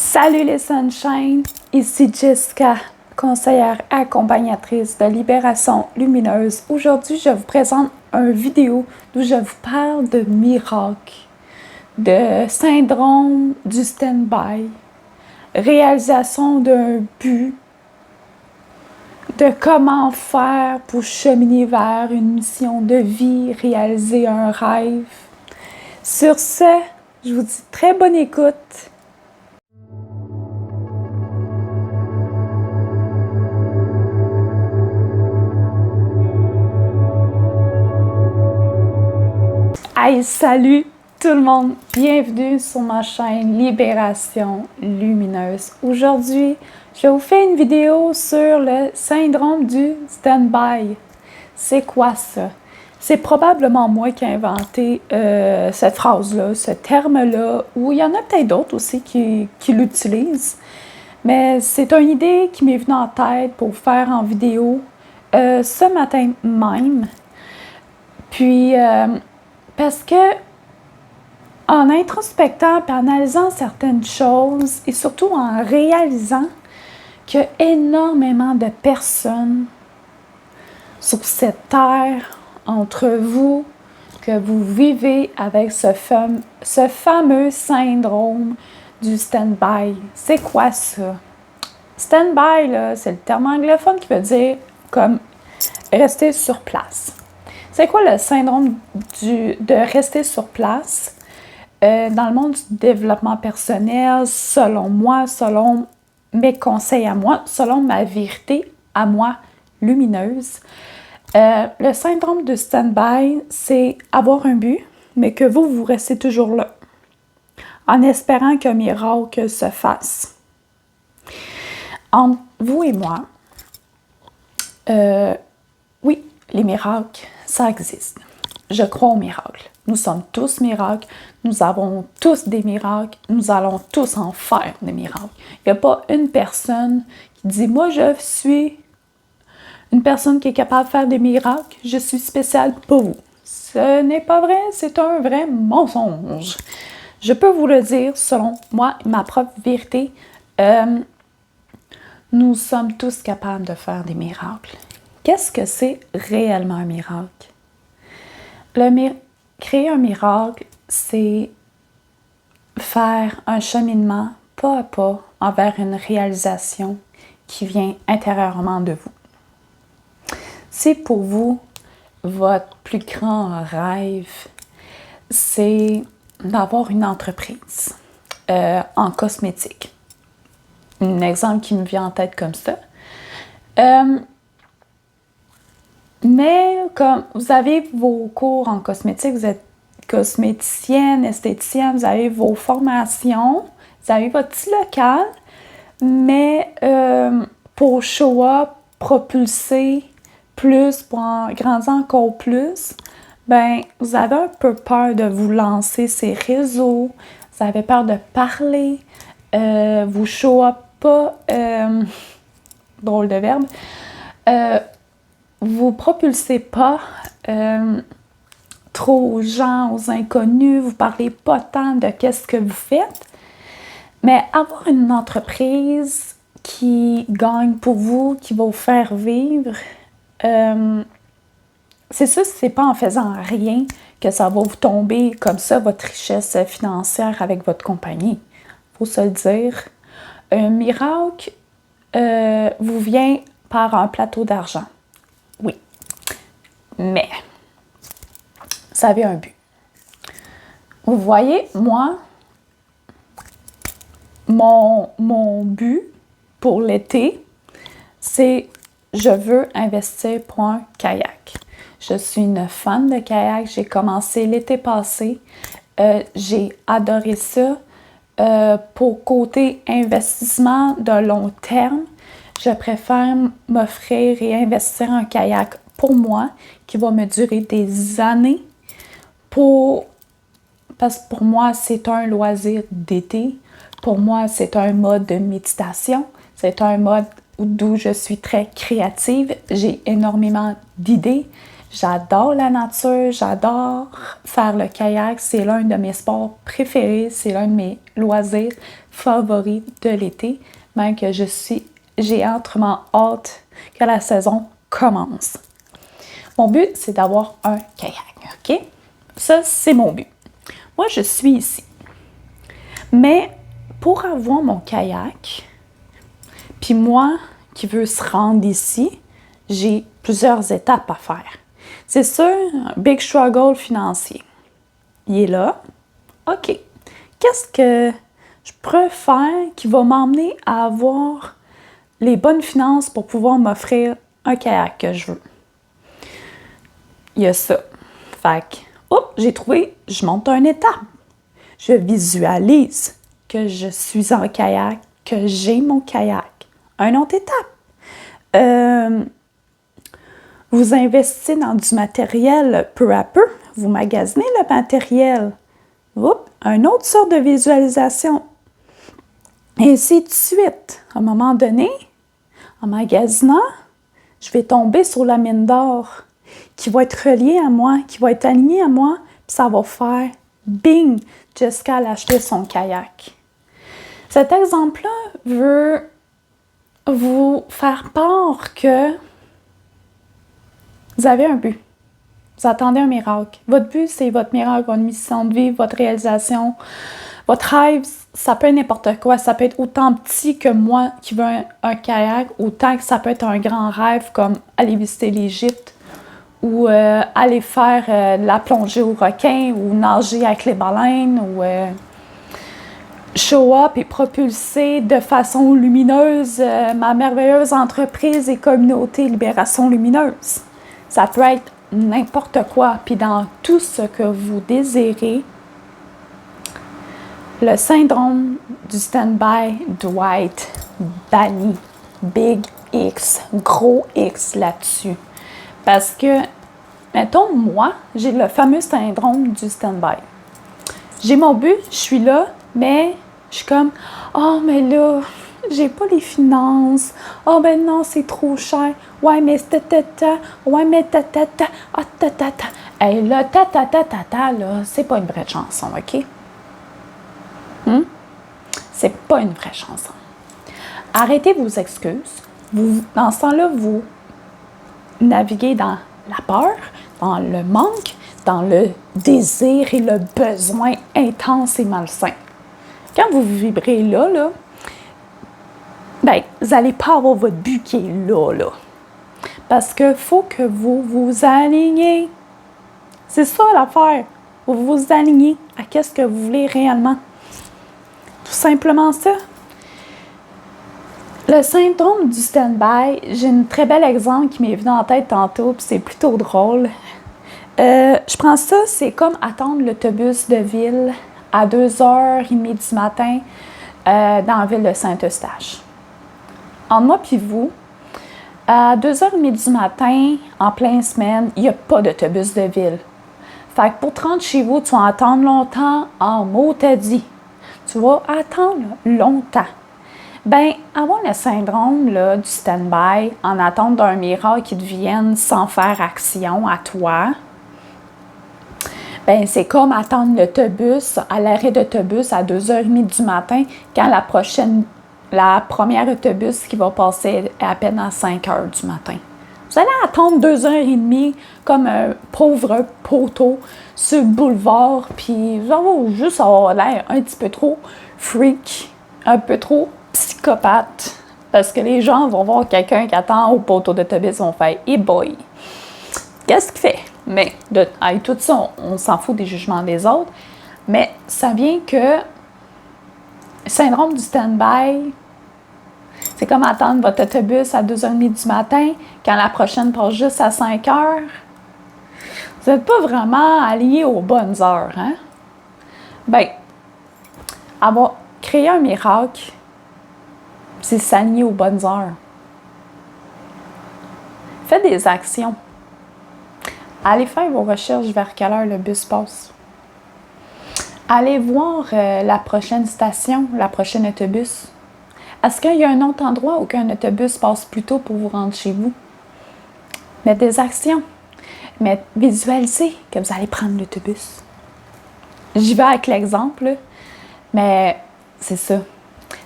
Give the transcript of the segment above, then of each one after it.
Salut les Sunshine, ici Jessica, conseillère accompagnatrice de Libération Lumineuse. Aujourd'hui, je vous présente une vidéo où je vous parle de miracles, de syndrome du stand-by, réalisation d'un but, de comment faire pour cheminer vers une mission de vie, réaliser un rêve. Sur ce, je vous dis très bonne écoute. Hey, salut tout le monde! Bienvenue sur ma chaîne Libération Lumineuse. Aujourd'hui, je vous fais une vidéo sur le syndrome du stand-by. C'est quoi ça? C'est probablement moi qui ai inventé cette phrase-là, ce terme-là, ou il y en a peut-être d'autres aussi qui l'utilisent. Mais c'est une idée qui m'est venue en tête pour faire en vidéo ce matin même. Puis, parce que en introspectant et en analysant certaines choses et surtout en réalisant qu'il y a énormément de personnes sur cette terre, entre vous, que vous vivez avec ce fameux syndrome du stand-by. C'est quoi ça? Stand-by, là, c'est le terme anglophone qui veut dire comme rester sur place. C'est quoi le syndrome de rester sur place? Dans le monde du développement personnel, selon moi, selon mes conseils à moi, selon ma vérité à moi lumineuse, le syndrome de stand-by, c'est avoir un but, mais que vous restez toujours là, en espérant qu'un miracle se fasse. Entre vous et moi, oui, les miracles, ça existe. Je crois aux miracles. Nous sommes tous miracles. Nous avons tous des miracles. Nous allons tous en faire des miracles. Il n'y a pas une personne qui dit « Moi, je suis une personne qui est capable de faire des miracles. Je suis spéciale pour vous. » Ce n'est pas vrai. C'est un vrai mensonge. Je peux vous le dire selon moi, ma propre vérité. Nous sommes tous capables de faire des miracles. Qu'est-ce que c'est réellement un miracle? Créer un miracle, c'est faire un cheminement pas à pas envers une réalisation qui vient intérieurement de vous. Si pour vous, votre plus grand rêve, c'est d'avoir une entreprise en cosmétique. Un exemple qui me vient en tête comme ça. Mais comme vous avez vos cours en cosmétique, vous êtes cosméticienne, esthéticienne, vous avez vos formations, vous avez votre petit local, mais pour show up, propulser plus, pour en grandir encore plus, ben vous avez un peu peur de vous lancer ces réseaux, vous avez peur de parler, vous show up pas, drôle de verbe, vous propulsez pas trop aux gens, aux inconnus, vous parlez pas tant de qu'est-ce que vous faites, mais avoir une entreprise qui gagne pour vous, qui va vous faire vivre, c'est ça, c'est pas en faisant rien que ça va vous tomber comme ça, votre richesse financière avec votre compagnie. Faut se le dire. Un miracle vous vient par un plateau d'argent. Oui, mais ça avait un but. Vous voyez, moi, mon but pour l'été, c'est je veux investir pour un kayak. Je suis une fan de kayak. J'ai commencé l'été passé. J'ai adoré ça. Pour côté investissement de long terme, je préfère m'offrir et investir un kayak pour moi qui va me durer des années parce que pour moi, c'est un loisir d'été. Pour moi, c'est un mode de méditation. C'est un mode d'où je suis très créative. J'ai énormément d'idées. J'adore la nature, j'adore faire le kayak. C'est l'un de mes sports préférés, c'est l'un de mes loisirs. favoris de l'été, même que j'ai entièrement hâte que la saison commence. Mon but, c'est d'avoir un kayak, OK? Ça, c'est mon but. Moi, je suis ici. Mais pour avoir mon kayak, puis moi qui veux se rendre ici, j'ai plusieurs étapes à faire. C'est sûr, un big struggle financier. Il est là. OK. Qu'est-ce que je pourrais faire qui va m'emmener à avoir les bonnes finances pour pouvoir m'offrir un kayak que je veux? Il y a ça. Fait que, j'ai trouvé, je monte une étape. Je visualise que je suis en kayak, que j'ai mon kayak. Une autre étape. Vous investissez dans du matériel peu à peu. Vous magasinez le matériel. Une autre sorte de visualisation. Et ainsi de suite. À un moment donné, en magasinant, je vais tomber sur la mine d'or qui va être reliée à moi, qui va être alignée à moi, puis ça va faire bing, Jessica a acheté son kayak. Cet exemple-là veut vous faire part que vous avez un but. Vous attendez un miracle. Votre but, c'est votre miracle, votre mission de vie, votre réalisation, votre rêve. Ça peut être n'importe quoi. Ça peut être autant petit que moi qui veux un kayak, autant que ça peut être un grand rêve comme aller visiter l'Égypte ou aller faire la plongée au requin ou nager avec les baleines ou show up et propulser de façon lumineuse ma merveilleuse entreprise et communauté Libération Lumineuse. Ça peut être n'importe quoi. Puis dans tout ce que vous désirez, le syndrome du stand-by doit être banni. Big X, gros X là-dessus. Parce que, mettons, moi, j'ai le fameux syndrome du stand-by. J'ai mon but, je suis là, mais je suis comme, oh, mais là, j'ai pas les finances. Oh, ben non, c'est trop cher. Ouais, mais ta-ta-ta. Ouais, mais ta-ta-ta. Ah, ta-ta-ta. Hey, là, ta-ta-ta-ta-ta, là, c'est pas une vraie chanson, OK? C'est pas une vraie chanson. Arrêtez vos excuses. Dans ce temps-là, vous naviguez dans la peur, dans le manque, dans le désir et le besoin intense et malsain. Quand vous vibrez là, ben, vous n'allez pas avoir votre but qui est là. Parce qu'il faut que vous vous alignez. C'est ça l'affaire. Vous vous alignez à ce que vous voulez réellement. Tout simplement ça. Le syndrome du stand-by, j'ai un très bel exemple qui m'est venu en tête tantôt, puis c'est plutôt drôle. Je prends ça, c'est comme attendre l'autobus de ville à 2h30 du matin dans la ville de Saint-Eustache. Entre moi puis vous, à 2h30 du matin, en pleine semaine, il n'y a pas d'autobus de ville. Fait que pour te rendre chez vous, tu vas attendre longtemps en mot t'as dit. Tu vas attendre longtemps. Ben, avoir le syndrome là, du stand-by, en attente d'un miracle qui te vienne sans faire action à toi, ben, c'est comme attendre l'autobus, à l'arrêt d'autobus à 2h30 du matin, quand la première autobus qui va passer à peine à 5h du matin. Vous allez attendre 2h30 comme un pauvre poteau sur le boulevard, puis vous allez juste avoir l'air un petit peu trop freak, un peu trop psychopathe, parce que les gens vont voir quelqu'un qui attend au poteau d'autobus, ils vont faire « Hey boy! » Qu'est-ce qu'il fait? Mais avec tout ça, on s'en fout des jugements des autres, mais ça vient que le syndrome du stand-by, c'est comme attendre votre autobus à 2h30 du matin, quand la prochaine passe juste à 5h. Vous n'êtes pas vraiment alliés aux bonnes heures, hein? Bien, créer un miracle, c'est s'aligner aux bonnes heures. Faites des actions. Allez faire vos recherches vers quelle heure le bus passe. Allez voir la prochaine station, la prochaine autobus. Est-ce qu'il y a un autre endroit où un autobus passe plus tôt pour vous rendre chez vous? Mettez des actions. Mais visualisez que vous allez prendre l'autobus. J'y vais avec l'exemple, mais c'est ça.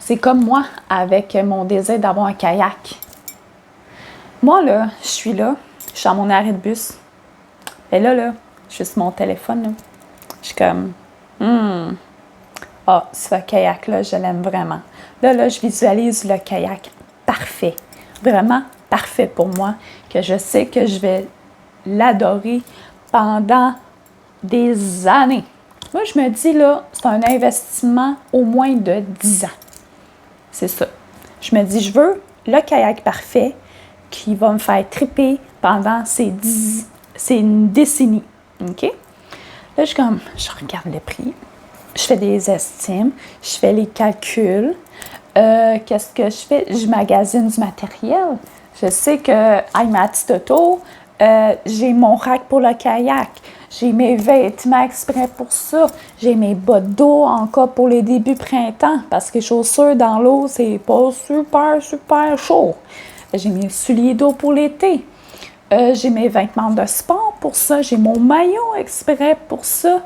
C'est comme moi avec mon désir d'avoir un kayak. Moi, là, je suis à mon arrêt de bus. Et là, je suis sur mon téléphone, là. Je suis comme, ah, ce kayak-là, je l'aime vraiment. Là, je visualise le kayak parfait. Vraiment parfait pour moi, que je sais que je vais l'adorer pendant des années. Moi, je me dis, là, c'est un investissement au moins de 10 ans. C'est ça. Je me dis, je veux le kayak parfait qui va me faire triper pendant ces une décennie. OK? Là, je regarde le prix, je fais des estimes, je fais les calculs. Qu'est-ce que je fais? Je magasine du matériel. Je sais que, ma petite auto, j'ai mon rack pour le kayak. J'ai mes vêtements exprès pour ça. J'ai mes bottes d'eau encore pour les débuts printemps parce que les chaussures dans l'eau, c'est pas super chaud. J'ai mes souliers d'eau pour l'été. J'ai mes vêtements de sport pour ça. J'ai mon maillot exprès pour ça.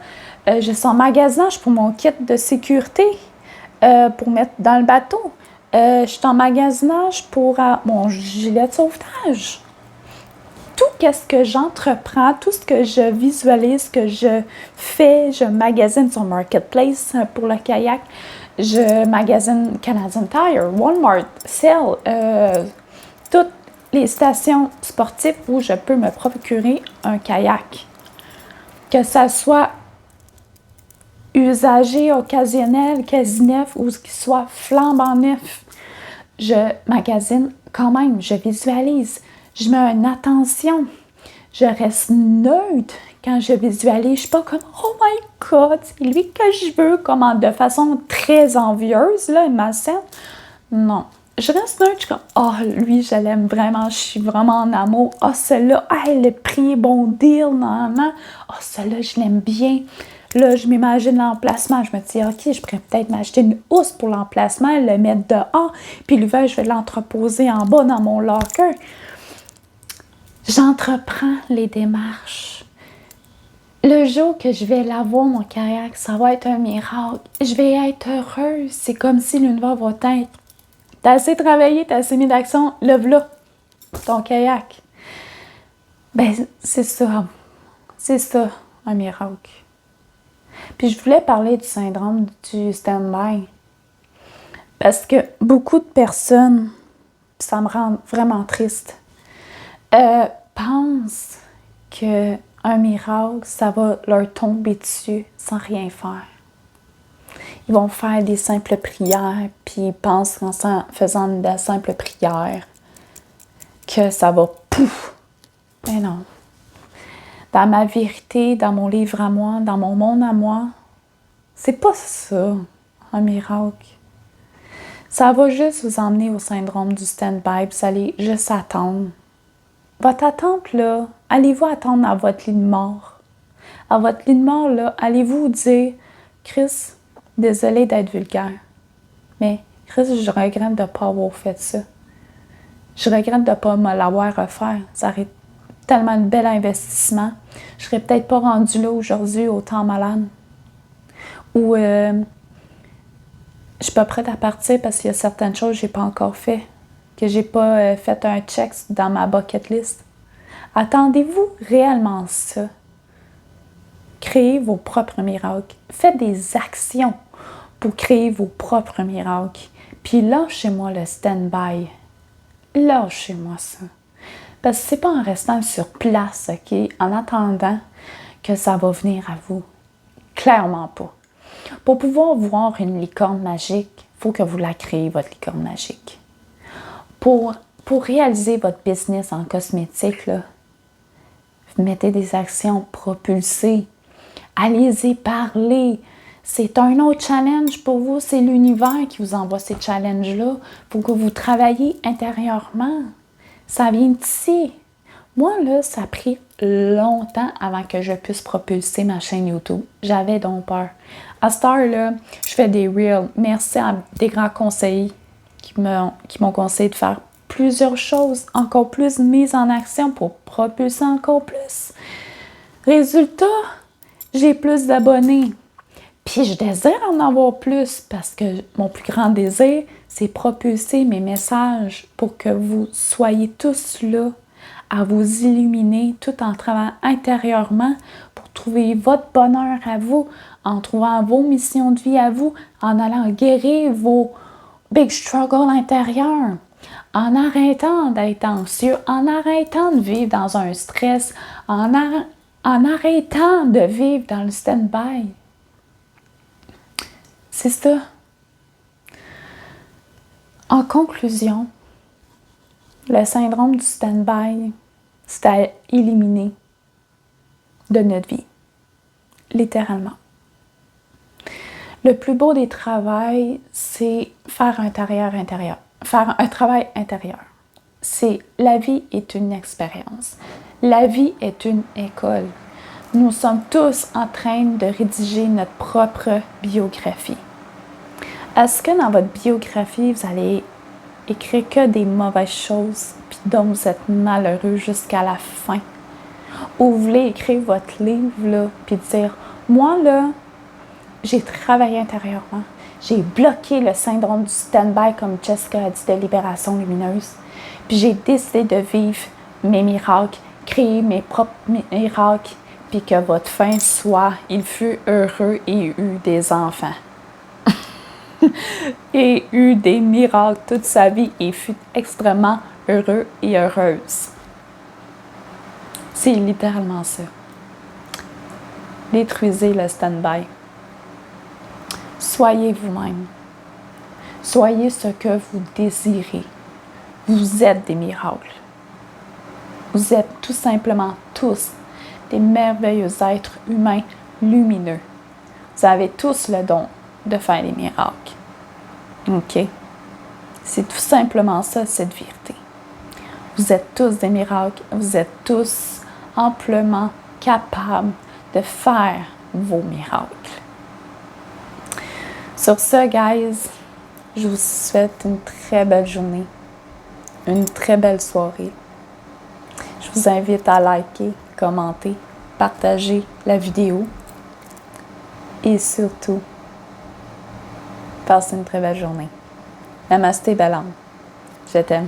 J'ai son magasinage pour mon kit de sécurité pour mettre dans le bateau. Je suis en magasinage pour mon gilet de sauvetage. Tout ce que j'entreprends, tout ce que je visualise, que je fais, je magasine sur Marketplace pour le kayak, je magasine Canadian Tire, Walmart, Cell, toutes les stations sportives où je peux me procurer un kayak. Que ça soit usagé, occasionnel, quasi neuf ou qu'il soit flambant neuf, je magasine quand même, je visualise. Je mets une attention. Je reste neutre quand je visualise. Je ne suis pas comme « Oh my God, c'est lui que je veux », comme de façon très envieuse, là, ma scène. Non. Je reste neutre, je suis comme « Oh, lui, je l'aime vraiment, je suis vraiment en amour. Ah, celui-là, le prix est bon deal, non. Ah, celui-là, je l'aime bien. » Là, je m'imagine l'emplacement. Je me dis, OK, je pourrais peut-être m'acheter une housse pour l'emplacement, le mettre dehors, puis l'hiver, je vais l'entreposer en bas dans mon locker. J'entreprends les démarches. Le jour que je vais l'avoir, mon kayak, ça va être un miracle. Je vais être heureuse. C'est comme si l'univers va être. T'as assez travaillé, t'as assez mis d'action, lève-là, ton kayak. Ben, c'est ça. C'est ça, un miracle. Puis je voulais parler du syndrome du stand-by. Parce que beaucoup de personnes, ça me rend vraiment triste, pensent qu'un miracle, ça va leur tomber dessus sans rien faire. Ils vont faire des simples prières, puis ils pensent qu'en faisant de simples prières, que ça va pouf! Mais non. Dans ma vérité, dans mon livre à moi, dans mon monde à moi, c'est pas ça, un miracle. Ça va juste vous emmener au syndrome du stand-by, vous allez juste attendre. Votre attente, là, allez-vous attendre à votre lit de mort? À votre lit de mort, là, allez-vous vous dire, Chris, désolé d'être vulgaire, mais Chris, je regrette de ne pas avoir fait ça. Je regrette de ne pas me l'avoir offert. Ça aurait tellement de bel investissement. Je serais peut-être pas rendue là aujourd'hui, autant malade. Ou je suis pas prête à partir parce qu'il y a certaines choses que j'ai pas encore fait, que j'ai pas fait un check dans ma bucket list. Attendez-vous réellement ça? Créez vos propres miracles. Faites des actions pour créer vos propres miracles. Puis lâchez-moi le stand-by. Lâchez-moi ça. Parce que c'est pas en restant sur place, OK, en attendant que ça va venir à vous. Clairement pas. Pour pouvoir voir une licorne magique, il faut que vous la créez, votre licorne magique. Pour réaliser votre business en cosmétique, là, mettez des actions propulsées. Allez-y, parlez. C'est un autre challenge pour vous. C'est l'univers qui vous envoie ces challenges-là. Il faut que vous travaillez intérieurement. Ça vient d'ici. Moi, là, ça a pris longtemps avant que je puisse propulser ma chaîne YouTube. J'avais donc peur. À cette heure-là, je fais des reels. Merci à des grands conseillers qui m'ont conseillé de faire plusieurs choses, encore plus mises en action pour propulser encore plus. Résultat, j'ai plus d'abonnés. Puis je désire en avoir plus parce que mon plus grand désir, c'est propulser mes messages pour que vous soyez tous là à vous illuminer tout en travaillant intérieurement pour trouver votre bonheur à vous, en trouvant vos missions de vie à vous, en allant guérir vos big struggles intérieurs, en arrêtant d'être anxieux, en arrêtant de vivre dans un stress, en arrêtant de vivre dans le stand-by. C'est ça. En conclusion, le syndrome du stand-by, c'est à éliminer de notre vie, littéralement. Le plus beau des travails, c'est faire un travail intérieur. C'est la vie est une expérience. La vie est une école. Nous sommes tous en train de rédiger notre propre biographie. Est-ce que dans votre biographie, vous allez écrire que des mauvaises choses, puis dont vous êtes malheureux jusqu'à la fin? Ou vous voulez écrire votre livre, là, puis dire, moi, là, j'ai travaillé intérieurement. J'ai bloqué le syndrome du stand-by, comme Jessica a dit, de libération lumineuse. Puis j'ai décidé de vivre mes miracles, créer mes propres miracles, puis que votre fin soit, il fut heureux et eut des enfants. Et eut des miracles toute sa vie et fut extrêmement heureux et heureuse. C'est littéralement ça. Détruisez le stand-by. Soyez vous-même. Soyez ce que vous désirez. Vous êtes des miracles. Vous êtes tout simplement tous des merveilleux êtres humains lumineux. Vous avez tous le don de faire des miracles. OK? C'est tout simplement ça, cette vérité. Vous êtes tous des miracles. Vous êtes tous amplement capables de faire vos miracles. Sur ce, guys, je vous souhaite une très belle journée, une très belle soirée. Je vous invite à liker, commenter, partager la vidéo et surtout, passez une très belle journée. Namasté, belle âme. Je t'aime.